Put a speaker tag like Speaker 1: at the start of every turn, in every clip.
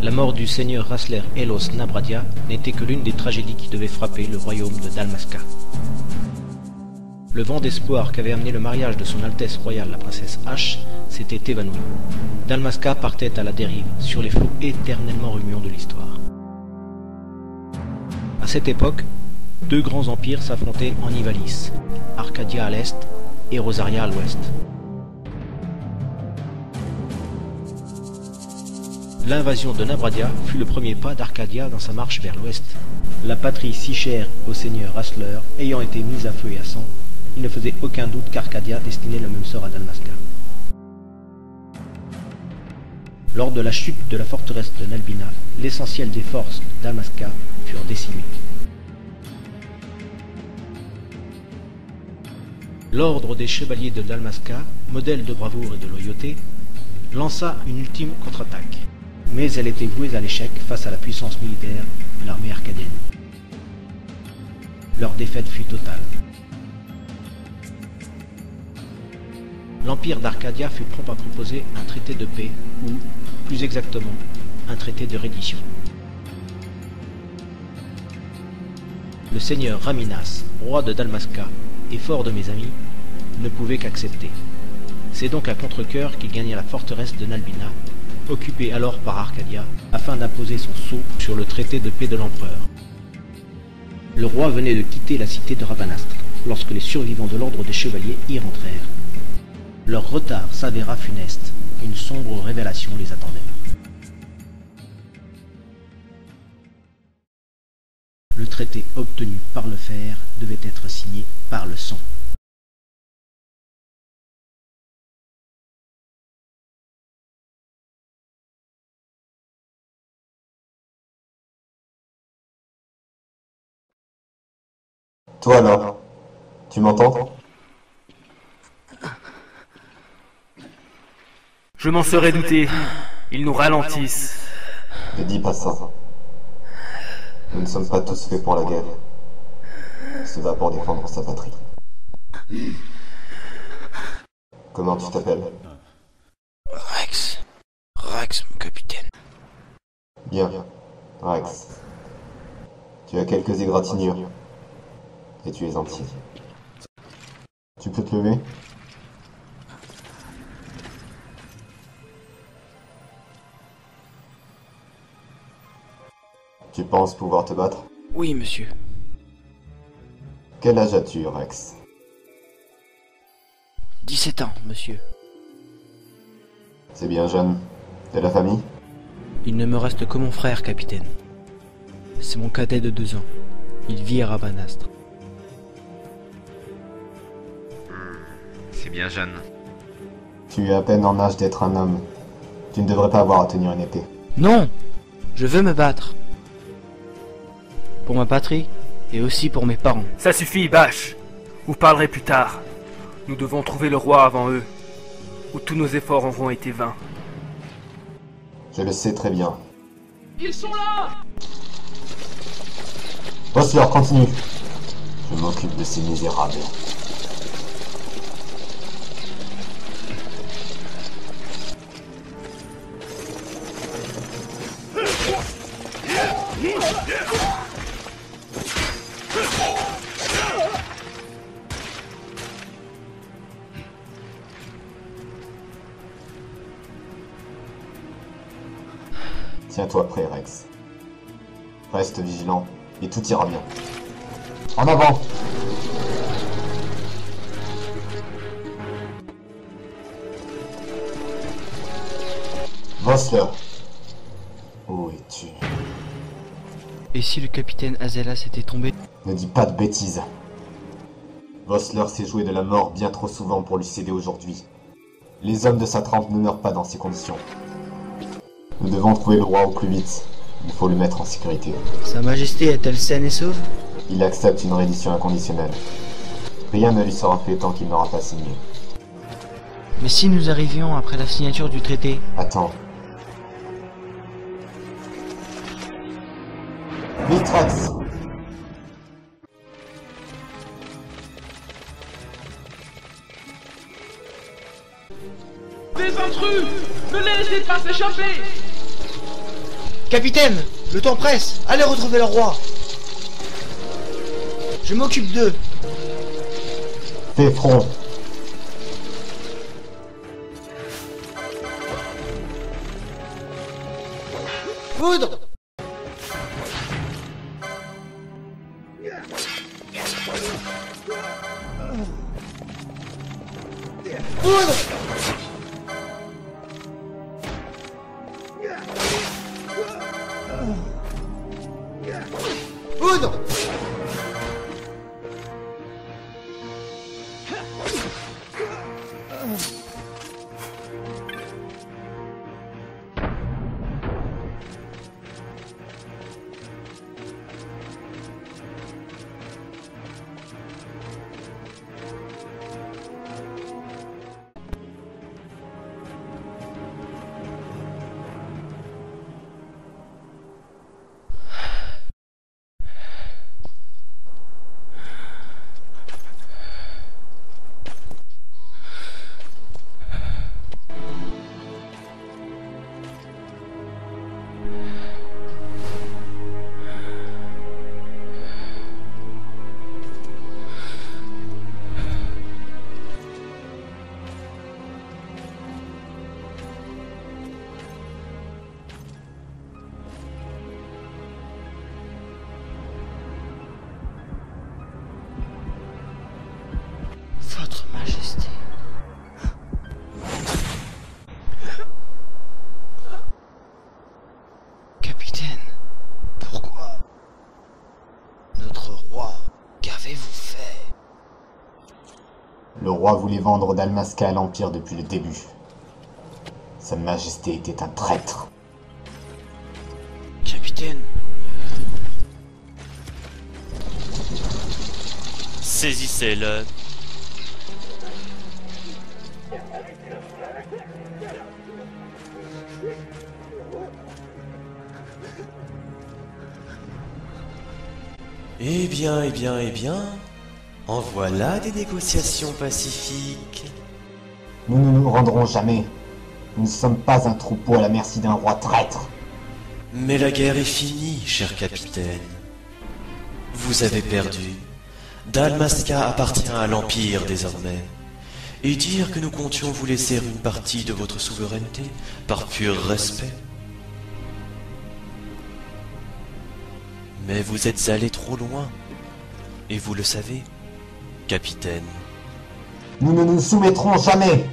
Speaker 1: La mort du seigneur Rasler Elos Nabradia n'était que l'une des tragédies qui devaient frapper le royaume de Dalmasca. Le vent d'espoir qu'avait amené le mariage de son Altesse royale la princesse H s'était évanoui. Dalmasca partait à la dérive sur les flots éternellement remuants de l'histoire. À cette époque, deux grands empires s'affrontaient en Ivalice, Arcadia à l'est et Rosaria à l'ouest. L'invasion de Nabradia fut le premier pas d'Arcadia dans sa marche vers l'ouest. La patrie si chère au seigneur Rasler ayant été mise à feu et à sang, il ne faisait aucun doute qu'Arcadia destinait le même sort à Dalmasca. Lors de la chute de la forteresse de Nalbina, l'essentiel des forces de Dalmasca furent décimées. L'ordre des chevaliers de Dalmasca, modèle de bravoure et de loyauté, lança une ultime contre-attaque. Mais elle était vouée à l'échec face à la puissance militaire de l'armée arcadienne. Leur défaite fut totale. L'empire d'Arcadia fut prompt à proposer un traité de paix, ou, plus exactement, un traité de reddition. Le seigneur Raminas, roi de Dalmasca, et fort de mes amis, ne pouvait qu'accepter. C'est donc à contre-cœur qu'il gagna la forteresse de Nalbina, occupée alors par Arcadia, afin d'imposer son sceau sur le traité de paix de l'empereur. Le roi venait de quitter la cité de Rabanastre, lorsque les survivants de l'ordre des chevaliers y rentrèrent. Leur retard s'avéra funeste, une sombre révélation les attendait. Le traité obtenu par le fer devait être signé par le sang.
Speaker 2: Toi alors, tu m'entends?
Speaker 3: Je m'en serais douté. Ils nous ralentissent.
Speaker 2: Ne dis pas ça. Nous ne sommes pas tous faits pour la guerre. Se bat pour défendre sa patrie. Comment tu t'appelles?
Speaker 4: Rex. Rex, mon capitaine.
Speaker 2: Bien, Rex. Tu as quelques égratignures. Et tu es entier. Tu peux te lever? Tu penses pouvoir te battre?
Speaker 4: Oui, monsieur.
Speaker 2: Quel âge as-tu, Rex?
Speaker 4: 17 ans, monsieur.
Speaker 2: C'est bien jeune. De la famille?
Speaker 4: Il ne me reste que mon frère, capitaine. C'est mon cadet de 2 ans. Il vit à Rabanastre.
Speaker 5: C'est bien jeune.
Speaker 2: Tu es à peine en âge d'être un homme. Tu ne devrais pas avoir à tenir une épée.
Speaker 4: Non! Je veux me battre. Pour ma patrie, et aussi pour mes parents.
Speaker 3: Ça suffit, Bash. Vous parlerez plus tard. Nous devons trouver le roi avant eux, ou tous nos efforts auront été vains.
Speaker 2: Je le sais très bien.
Speaker 6: Ils sont là!
Speaker 2: Bossler, continue. Je m'occupe de ces misérables. Tiens-toi prêt, Rex. Reste vigilant, et tout ira bien. En avant! Vossler, où es-tu?
Speaker 4: Et si le capitaine Azelas était tombé?
Speaker 2: Ne dis pas de bêtises. Vossler s'est joué de la mort bien trop souvent pour lui céder aujourd'hui. Les hommes de sa trempe ne meurent pas dans ces conditions. Nous devons trouver le roi au plus vite. Il faut le mettre en sécurité.
Speaker 4: Sa Majesté est-elle saine et sauve?
Speaker 2: Il accepte une reddition inconditionnelle. Rien ne lui sera fait tant qu'il n'aura pas signé.
Speaker 4: Mais si nous arrivions après la signature du traité?
Speaker 2: Attends. Vite, Rex!
Speaker 6: Des intrus! Ne laissez pas s'échapper!
Speaker 4: Capitaine, le temps presse. Allez retrouver le roi. Je m'occupe d'eux.
Speaker 2: Fais front.
Speaker 4: Foudre! Foudre! Foudre! Votre Majesté. Capitaine, pourquoi? Notre roi, qu'avez-vous fait?
Speaker 2: Le roi voulait vendre Dalmasca à l'Empire depuis le début. Sa Majesté était un traître.
Speaker 4: Capitaine.
Speaker 7: Saisissez-le.
Speaker 8: Eh bien, en voilà des négociations pacifiques.
Speaker 2: Nous ne nous rendrons jamais. Nous ne sommes pas un troupeau à la merci d'un roi traître.
Speaker 8: Mais la guerre est finie, cher capitaine. Vous avez perdu. Dalmasca appartient à l'Empire désormais. Et dire que nous comptions vous laisser une partie de votre souveraineté par pur respect. Mais vous êtes allé trop loin. Et vous le savez, capitaine.
Speaker 2: Nous ne nous soumettrons jamais.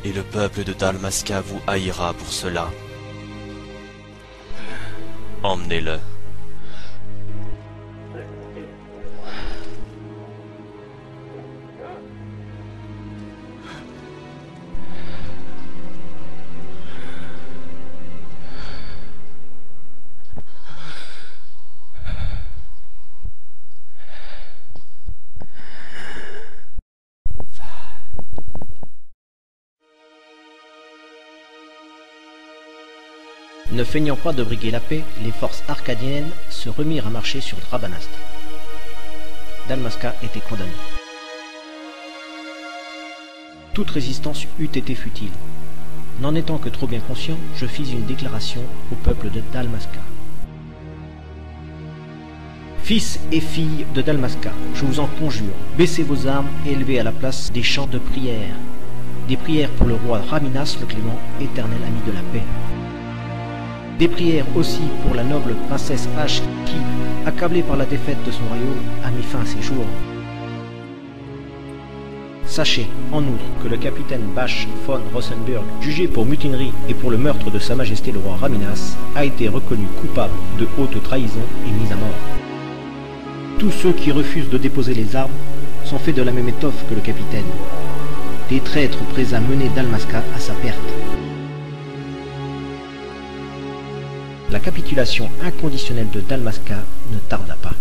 Speaker 8: Et le peuple de Dalmasca vous haïra pour cela. Emmenez-le.
Speaker 1: Ne feignant pas de briguer la paix, les forces arcadiennes se remirent à marcher sur Drabanast. Dalmasca était condamné. Toute résistance eût été futile. N'en étant que trop bien conscient, je fis une déclaration au peuple de Dalmasca. Fils et filles de Dalmasca, je vous en conjure, baissez vos armes et élevez à la place des chants de prière. Des prières pour le roi Raminas le Clément, éternel ami de la paix. Des prières aussi pour la noble princesse H qui, accablée par la défaite de son royaume, a mis fin à ses jours. Sachez, en outre, que le capitaine Bash von Rosenberg, jugé pour mutinerie et pour le meurtre de Sa Majesté le roi Raminas, a été reconnu coupable de haute trahison et mis à mort. Tous ceux qui refusent de déposer les armes sont faits de la même étoffe que le capitaine. Des traîtres prêts à mener Dalmasca à sa perte. La capitulation inconditionnelle de Dalmasca ne tarda pas.